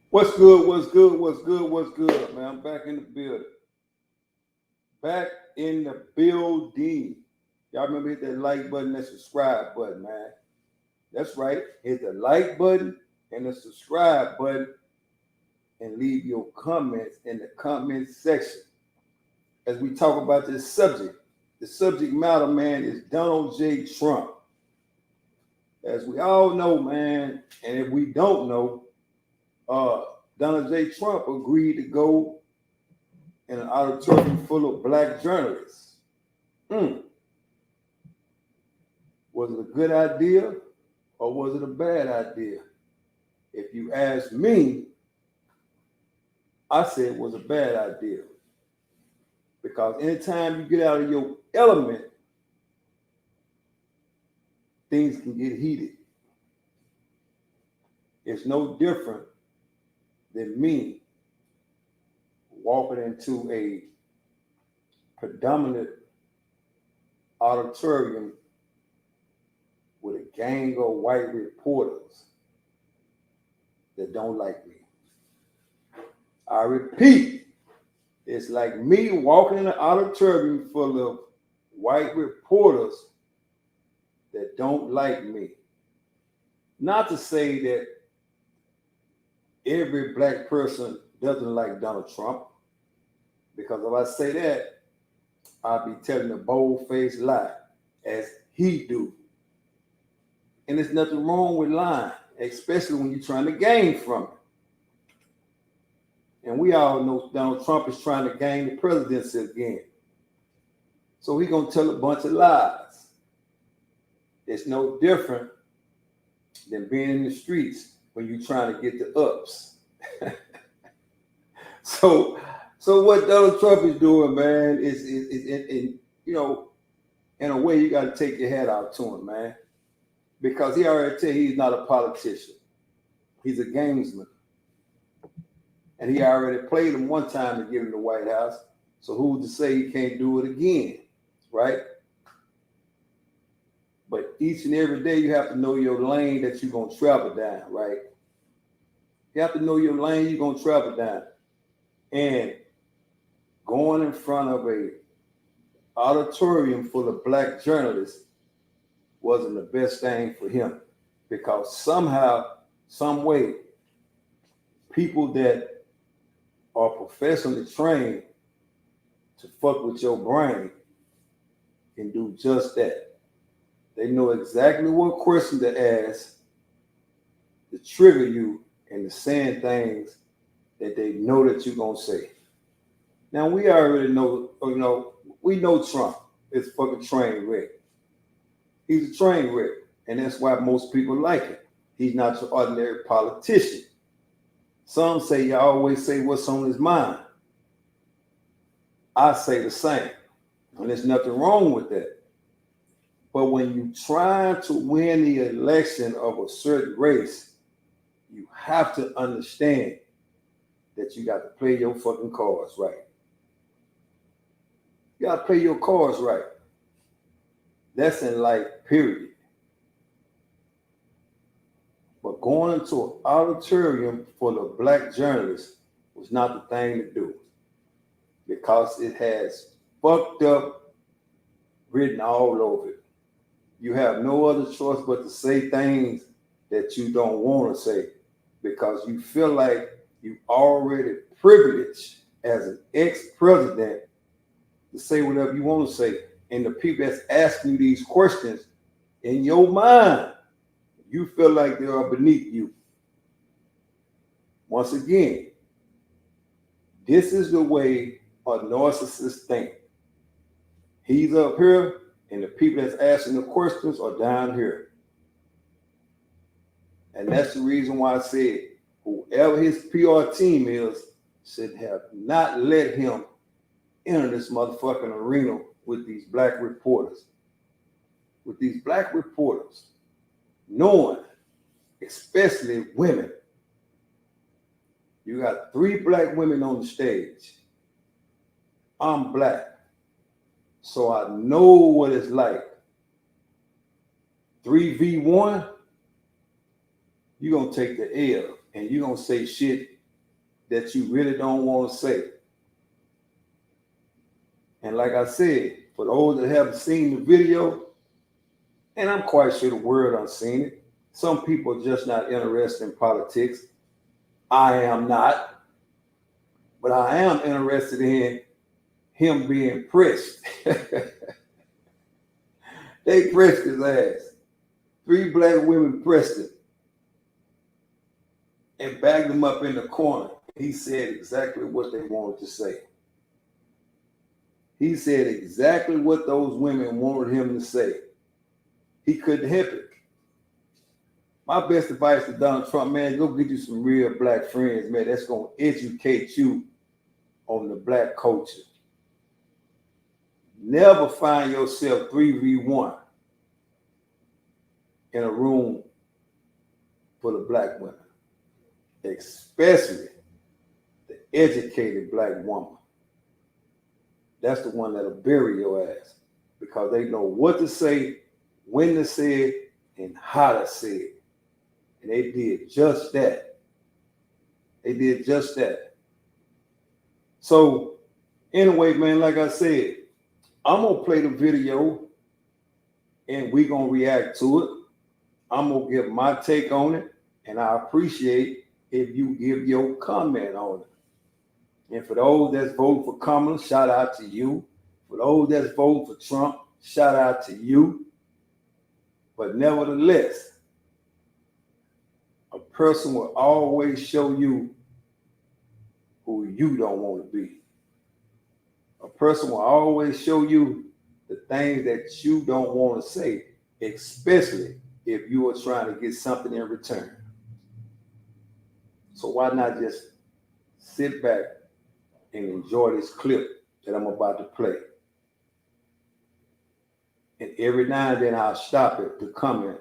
What's good? What's good? What's good? What's good, man? I'm back in the building. Back in the building. Y'all remember hit that like button, that subscribe button, man. That's right. Hit the like button and the subscribe button and leave your comments in the comment section as we talk about this subject. The subject matter, man, is Donald J. Trump. As we all know, man, and if we don't know, Donald J. Trump agreed to go in an auditorium full of black journalists. Was it a good idea or was it a bad idea? If you ask me, I say it was a bad idea. Because anytime you get out of your element, things can get heated. It's no different than me walking into a predominant auditorium with a gang of white reporters that don't like me. I repeat, it's like me walking in an auditorium full of white reporters that don't like me. Not to say that every black person doesn't like Donald Trump, because if I say that, I'll be telling a bold-faced lie, as he do. And there's nothing wrong with lying, especially when you're trying to gain from it. And we all know Donald Trump is trying to gain the presidency again. So he's going to tell a bunch of lies. It's no different than being in the streets when you're trying to get the ups. So what Donald Trump is doing, man, is in a way you got to take your hat out to him, man. Because he already tell you he's not a politician. He's a gamesman. And he already played him one time to get in the White House. So who's to say he can't do it again, right? But each and every day you have to know your lane that you're going to travel down, right? You have to know your lane you're going to travel down. And going in front of a auditorium full of black journalists wasn't the best thing for him, because somehow, some way, people that are professionally trained to fuck with your brain can do just that. They know exactly what question to ask to trigger you into saying things that they know that you're gonna say. Now we already know, we know Trump is fucking train wreck. He's a train wreck, and that's why most people like him. He's not your ordinary politician. Some say you always say what's on his mind. I say the same, and there's nothing wrong with that. But when you try to win the election of a certain race, you have to understand that you got to play your fucking cards right. You got to play your cards right. That's in life, period. But going into an auditorium full of black journalists was not the thing to do, because it has fucked up written all over it. You have no other choice but to say things that you don't want to say, because you feel like you already privileged as an ex-president to say whatever you want to say. And the people that's asking you these questions, in your mind, you feel like they are beneath you. Once again, this is the way a narcissist think. He's up here, and the people that's asking the questions are down here. And that's the reason why I said whoever his PR team is should have not let him enter this motherfucking arena with these black reporters. With these black reporters, knowing, especially women. You got 3 black women on the stage. I'm black, so I know what it's like. 3v1, you're going to take the L, and you're going to say shit that you really don't want to say. And like I said, for those that haven't seen the video, and I'm quite sure the world has seen it, some people are just not interested in politics. I am not, but I am interested in him being pressed. They pressed his ass. 3 black women pressed him and bagged him up in the corner. He said exactly what they wanted to say. He said exactly what those women wanted him to say. He couldn't help it. My best advice to Donald Trump, man, go get you some real black friends, man, that's going to educate you on the black culture. Never find yourself 3v1 in a room full of black women, especially the educated black woman. That's the one that'll bury your ass because they know what to say, when to say it, and how to say it. And they did just that. They did just that. So anyway, man, like I said, I'm going to play the video and we're going to react to it. I'm going to give my take on it, and I appreciate if you give your comment on it. And for those that's voting for Kamala, shout out to you. For those that's voting for Trump, shout out to you. But nevertheless, a person will always show you who you don't want to be. A person will always show you the things that you don't want to say, especially if you are trying to get something in return. So why not just sit back and enjoy this clip that I'm about to play? And every now and then I'll stop it to comment,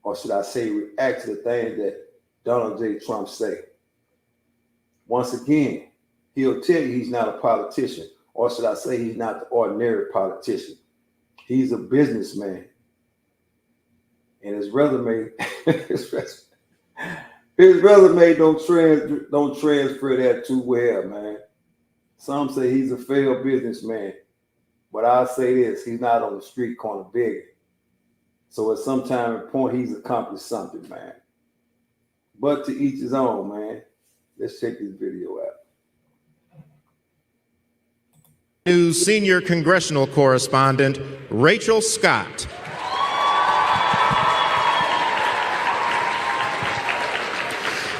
or should I say react to the things that Donald J. Trump say. Once again, he'll tell you he's not a politician, or should I say he's not the ordinary politician. He's a businessman. And his resume, his resume don't transfer that too well, man. Some say he's a failed businessman, but I'll say this: he's not on the street corner begging. So at some time and point, he's accomplished something, man. But to each his own, man. Let's check this video out. News senior congressional correspondent Rachel Scott.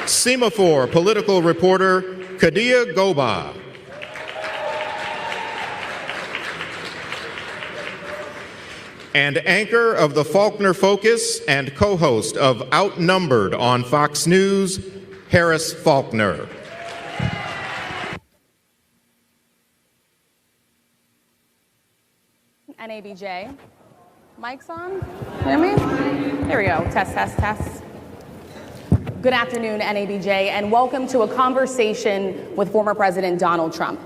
Semaphore political reporter Kadia Goba. And anchor of the Faulkner Focus and co-host of Outnumbered on Fox News, Harris Faulkner. NABJ. Mic's on? Hear me? There we go. Test, test, test. Good afternoon, NABJ, and welcome to a conversation with former President Donald Trump.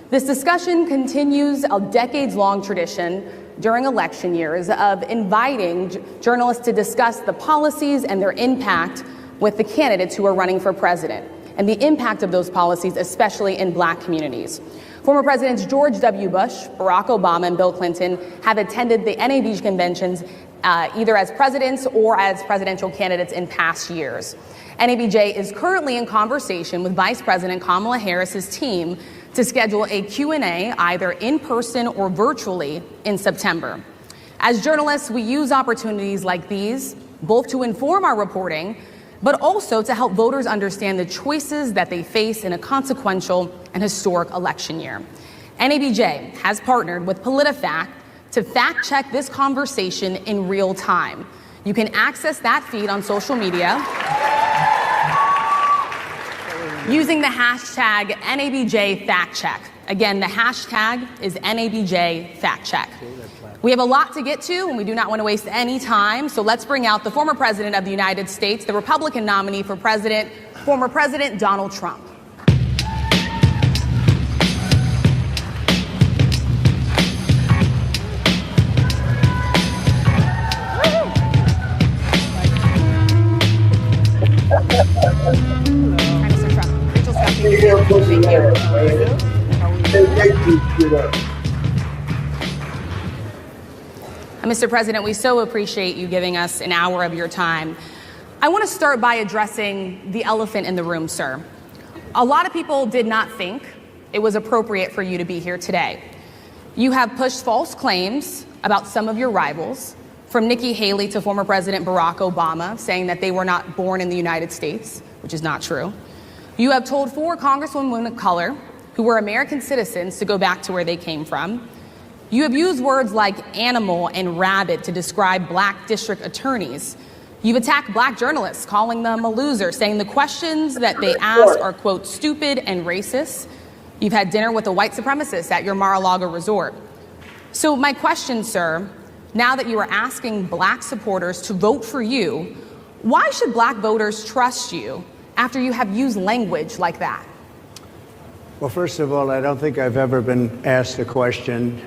This discussion continues a decades-long tradition during election years of inviting journalists to discuss the policies and their impact with the candidates who are running for president, and the impact of those policies, especially in Black communities. Former Presidents George W. Bush, Barack Obama, and Bill Clinton have attended the NABJ conventions either as presidents or as presidential candidates in past years. NABJ is currently in conversation with Vice President Kamala Harris's team to schedule a Q&A either in person or virtually in September. As journalists, we use opportunities like these both to inform our reporting, but also to help voters understand the choices that they face in a consequential and historic election year. NABJ has partnered with PolitiFact to fact-check this conversation in real time. You can access that feed on social media using the hashtag NABJFactCheck. Again, the hashtag is NABJFactCheck. We have a lot to get to, and we do not want to waste any time, so let's bring out the former President of the United States, the Republican nominee for president, former President Donald Trump. here. Mr. President, we so appreciate you giving us an hour of your time. I want to start by addressing the elephant in the room, sir. A lot of people did not think it was appropriate for you to be here today. You have pushed false claims about some of your rivals, from Nikki Haley to former President Barack Obama, saying that they were not born in the United States, which is not true. You have told 4 congresswomen of color who were American citizens to go back to where they came from. You have used words like animal and rabid to describe black district attorneys. You've attacked black journalists, calling them a loser, saying the questions that they ask are, quote, stupid and racist. You've had dinner with a white supremacist at your Mar-a-Lago resort. So my question, sir, now that you are asking black supporters to vote for you, why should black voters trust you after you have used language like that? Well, first of all, I don't think I've ever been asked a question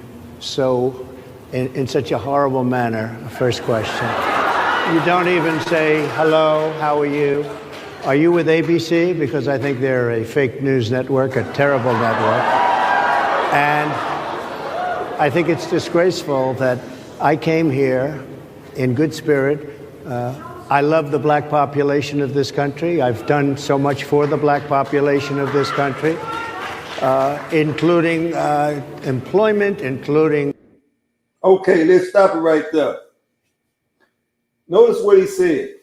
in such a horrible manner. First question. You don't even say, hello, how are you? Are you with ABC? Because I think they're a fake news network, a terrible network. And I think it's disgraceful that I came here in good spirit. I love the black population of this country. I've done so much for the black population of this country. Including employment, including... Okay, let's stop it right there. Notice what he said,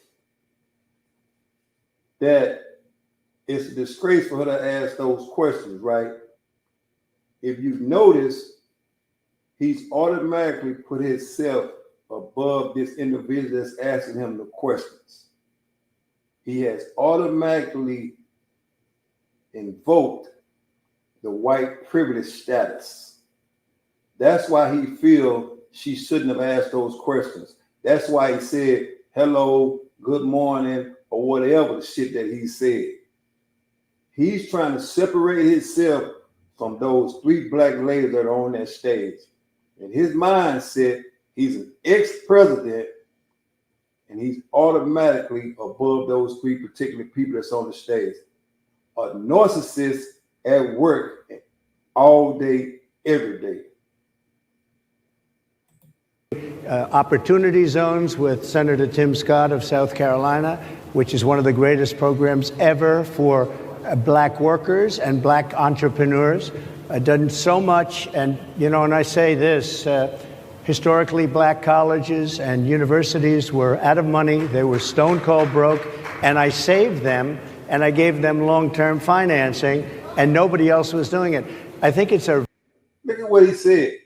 that it's a disgrace for her to ask those questions, right? If you notice, he's automatically put himself above this individual that's asking him the questions. He has automatically invoked the white privilege status. That's why he feels she shouldn't have asked those questions. That's why he said, hello, good morning, or whatever the shit that he said. He's trying to separate himself from those 3 black ladies that are on that stage. In his mindset, he's an ex-president, and he's automatically above those 3 particular people that's on the stage. A narcissist at work all day, every day. Opportunity zones with Senator Tim Scott of South Carolina, which is one of the greatest programs ever for black workers and black entrepreneurs. Done so much, and and I say this, historically black colleges and universities were out of money, they were stone cold broke, and I saved them, and I gave them long-term financing, and nobody else was doing it. I think it's a... Look at what he said.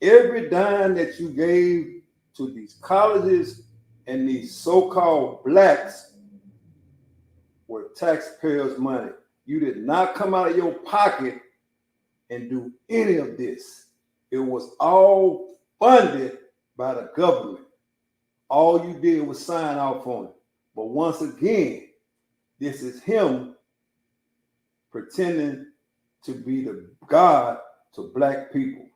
Every dime that you gave to these colleges and these so-called blacks were taxpayers' money. You did not come out of your pocket and do any of this. It was all funded by the government. All you did was sign off on it. But once again, this is him pretending to be the God to black people.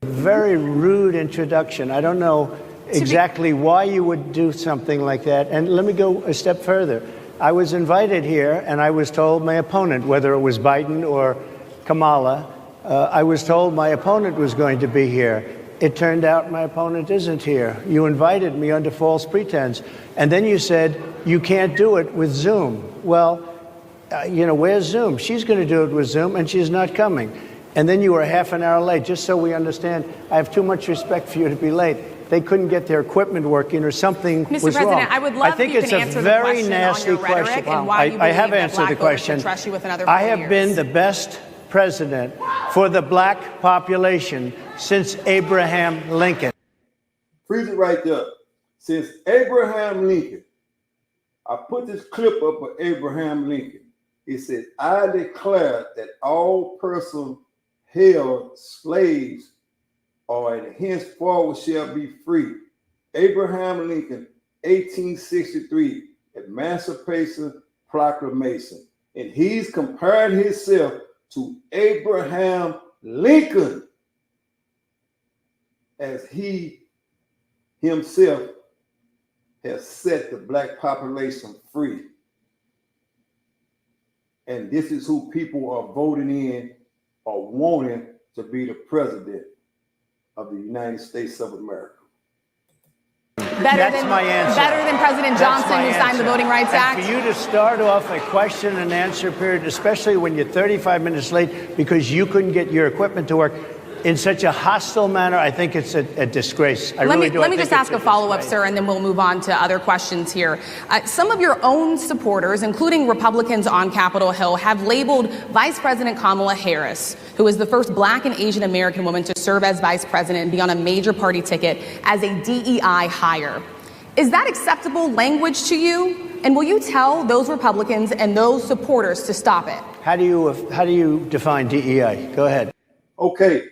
Very rude introduction. I don't know exactly why you would do something like that. And let me go a step further. I was invited here, and I was told my opponent, whether it was Biden or Kamala, I was told my opponent was going to be here. It turned out my opponent isn't here. You invited me under false pretense. And then you said, you can't do it with Zoom. Well, where's Zoom? She's going to do it with Zoom, and she's not coming. And then you were half an hour late. Just so we understand, I have too much respect for you to be late. They couldn't get their equipment working or something was wrong. Mr. President, I would love if you can answer the question on your rhetoric and why you believe I have that answered black the voters question. should trust you with another 4 I have years. been the best president for the black population since Abraham Lincoln. Freeze it right there. Since Abraham Lincoln, I put this clip up of Abraham Lincoln. He said, I declare that all persons held slaves or and henceforward shall be free. Abraham Lincoln, 1863, Emancipation Proclamation. And he's comparing himself to Abraham Lincoln as he himself has set the black population free. And this is who people are voting in or wanting to be the president of the United States of America. That's my answer. Better than President Johnson, who signed the Voting Rights Act? And for you to start off a question and answer period, especially when you're 35 minutes late because you couldn't get your equipment to work, in such a hostile manner, I think it's a disgrace. Let me just ask a follow-up, sir, and then we'll move on to other questions here. Some of your own supporters, including Republicans on Capitol Hill, have labeled Vice President Kamala Harris, who is the first Black and Asian American woman to serve as vice president and be on a major party ticket, as a DEI hire. Is that acceptable language to you? And will you tell those Republicans and those supporters to stop it? How do you define DEI? Go ahead. Okay.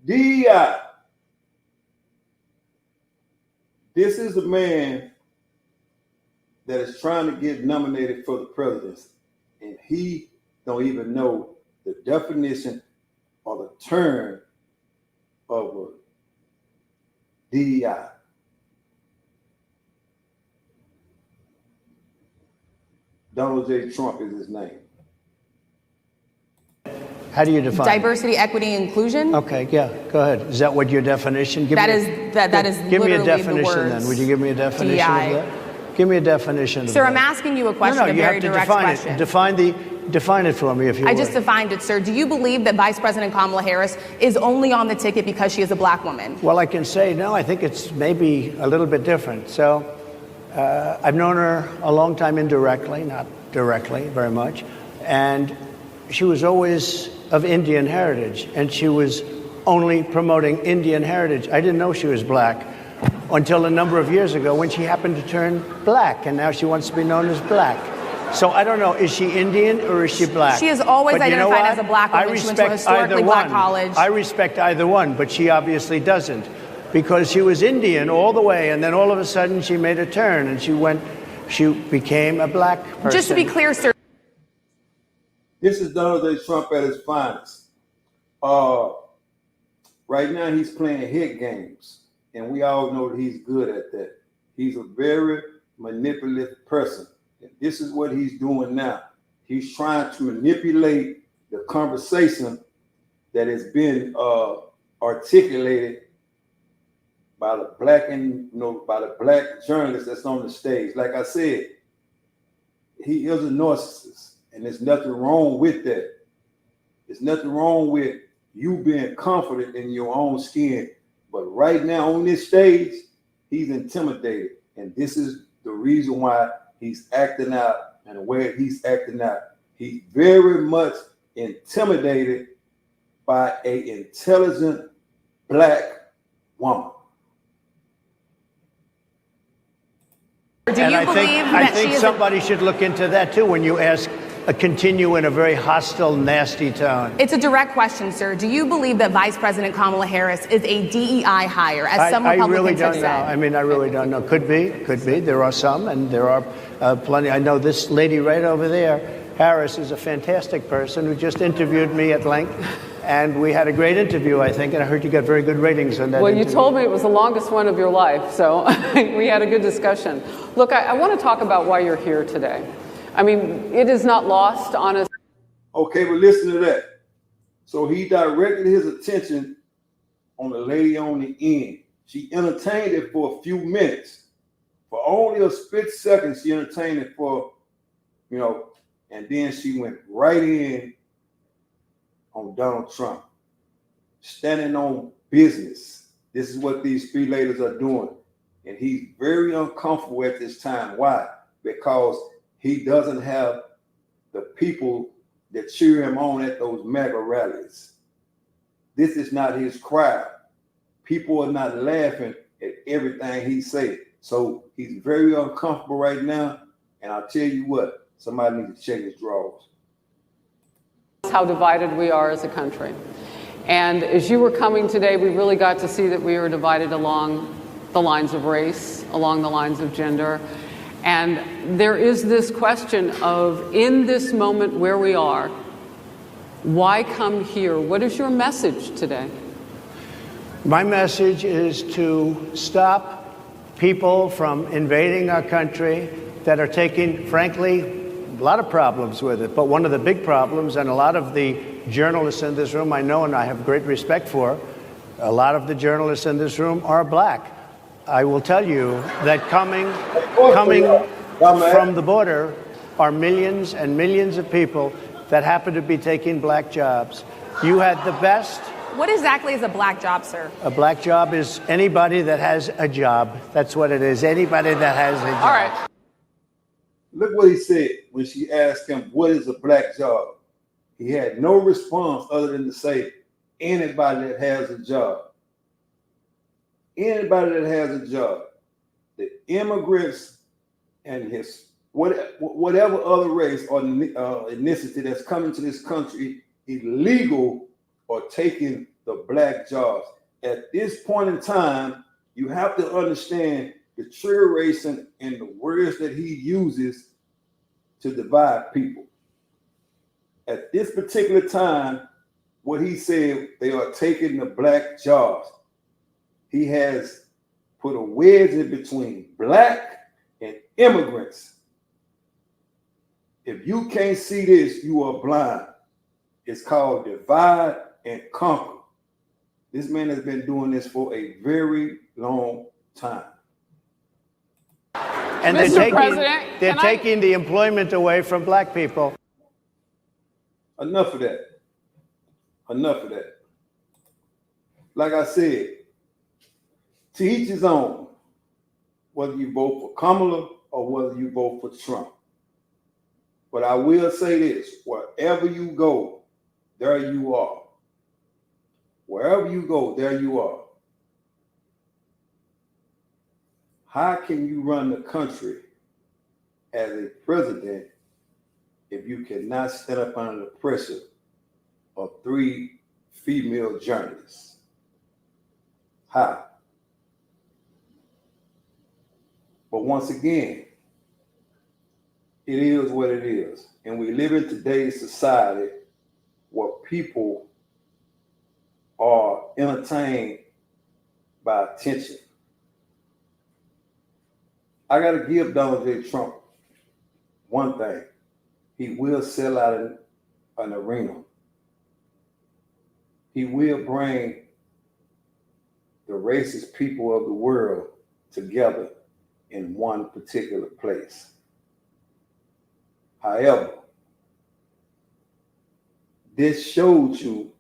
DEI. This is the man that is trying to get nominated for the presidency, and he don't even know the definition or the term of DEI. Donald J. Trump is his name. How do you define diversity, equity, inclusion? Okay, yeah, go ahead. Is that what your definition? That is give me a literally definition the words then. Would you give me a definition DEI. of that? Give me a definition of that. Sir, I'm asking you a question, No, a you very have to direct define question. it. Define it for me, if you would. I just defined it, sir. Do you believe that Vice President Kamala Harris is only on the ticket because she is a Black woman? Well, I can say no. I think it's maybe a little bit different. So I've known her a long time indirectly, not directly very much, and she was always of Indian heritage, and she was only promoting Indian heritage. I didn't know she was Black until a number of years ago when she happened to turn Black, and now she wants to be known as Black. So I don't know, is she Indian or is she Black? She has always But you know identified what? as a Black woman. I She went to a respect historically either Black one. college. I respect either one, but she obviously doesn't, because she was Indian all the way, and then all of a sudden she made a turn and she became a Black person. Just to be clear, sir. This is Donald J. Trump at his finest. Right now he's playing hit games, and we all know that he's good at that. He's a very manipulative person. And this is what he's doing now. He's trying to manipulate the conversation that has been articulated by the Black journalist that's on the stage. Like I said, he is a narcissist. And there's nothing wrong with that. There's nothing wrong with you being confident in your own skin. But right now on this stage, he's intimidated. And this is the reason why he's acting out and the way he's acting out. He's very much intimidated by an intelligent Black woman. Do you I think somebody should look into that too when you continue in a very hostile, nasty tone. It's a direct question, sir. Do you believe that Vice President Kamala Harris is a DEI hire, as some Republicans I really don't have know. said? I mean, I really don't know. Could be. There are some, and there are plenty. I know this lady right over there, Harris, is a fantastic person who just interviewed me at length. And we had a great interview, I think, and I heard you got very good ratings on that. Well, interview. you told me it was the longest one of your life, so we had a good discussion. Look, I want to talk about why you're here today. I mean, it is not lost on us. Okay, but listen to that. So he directed his attention on the lady on the end. She entertained it for a few minutes. For only a split second, she entertained it for, and then she went right in on Donald Trump, standing on business. This is what these three ladies are doing. And he's very uncomfortable at this time. Why? Because he doesn't have the people that cheer him on at those MAGA rallies. This is not his crowd. People are not laughing at everything he said. So he's very uncomfortable right now. And I'll tell you what, somebody needs to check his drawers. How divided we are as a country. And as you were coming today, we really got to see that we were divided along the lines of race, along the lines of gender. And there is this question of, in this moment where we are, why come here? What is your message today? My message is to stop people from invading our country that are taking, frankly, a lot of problems with it. But one of the big problems, and a lot of the journalists in this room I know and I have great respect for, a lot of the journalists in this room are black. I will tell you that coming from the border are millions and millions of people that happen to be taking black jobs. You had the best. What exactly is a black job, sir? A black job is anybody that has a job. That's what it is. Anybody that has a job. All right. Look what he said when she asked him, what is a black job? He had no response other than to say, anybody that has a job. Anybody that has a job. The immigrants and his whatever other race or ethnicity that's coming to this country illegal or taking the black jobs. At this point in time, you have to understand the triggeration and the words that he uses to divide people. At this particular time, what he said, they are taking the black jobs. He has put a wedge in between black and immigrants. If you can't see this, you are blind. It's called divide and conquer. This man has been doing this for a very long time. And they're taking the employment away from black people. Enough of that. Enough of that. Like I said, to each his own, whether you vote for Kamala or whether you vote for Trump. But I will say this, wherever you go, there you are. Wherever you go, there you are. How can you run the country as a president if you cannot stand up under the pressure of 3 female journalists? How? But once again, it is what it is. And we live in today's society where people are entertained by attention. I got to give Donald J. Trump one thing. He will sell out an arena. He will bring the racist people of the world together in one particular place. However, this showed you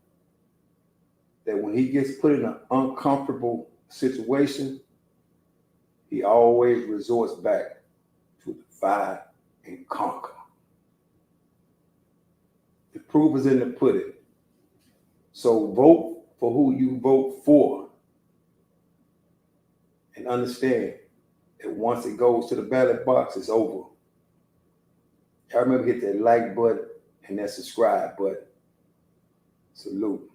that when he gets put in an uncomfortable situation, he always resorts back to divide and conquer. The proof is in the pudding. So vote for who you vote for. And understand that once it goes to the ballot box, it's over. I remember hit that like button and that subscribe button. Salute.